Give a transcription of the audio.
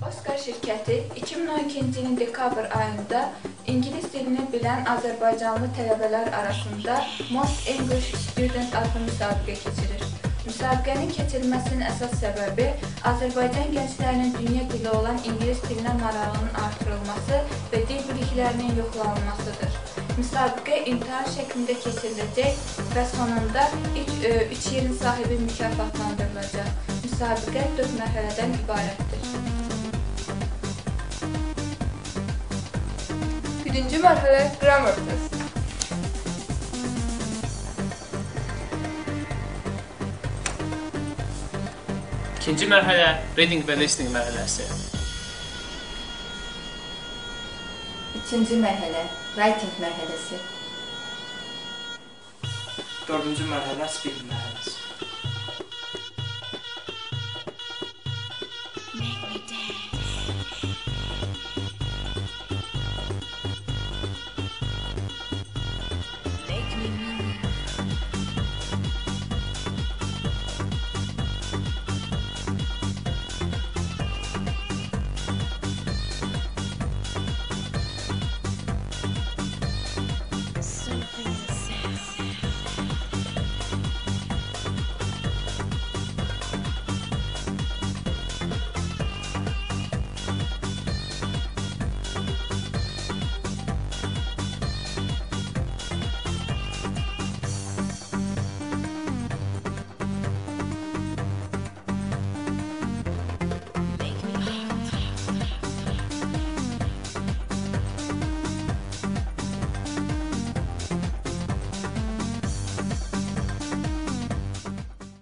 Oskar şirkəti 2012-ci ilin dekabr ayında İngilis dilini bilən Azərbaycanlı tələbələr arasında Most English Student adlı müsabiqə keçirir. Müsabiqənin keçirilməsinin əsas səbəbi Azərbaycan gənclərinin dünya dili olan İngilis dilinə marağının artırılması və dil biliklərinin yoxlanılmasıdır. Müsabiqə imtahan şəklində keçiriləcək və sonunda 3 yerin sahibi mükafatlandırılacaq. Müsabiqə 4 mərhələdən ibarətdir. Birinci mərhələ Grammar test. İkinci mərhələ Reading və Listening mərhələsi. Üçüncü mərhələ Writing mərhələsi. Dördüncü mərhələ Speaking mərhələsi.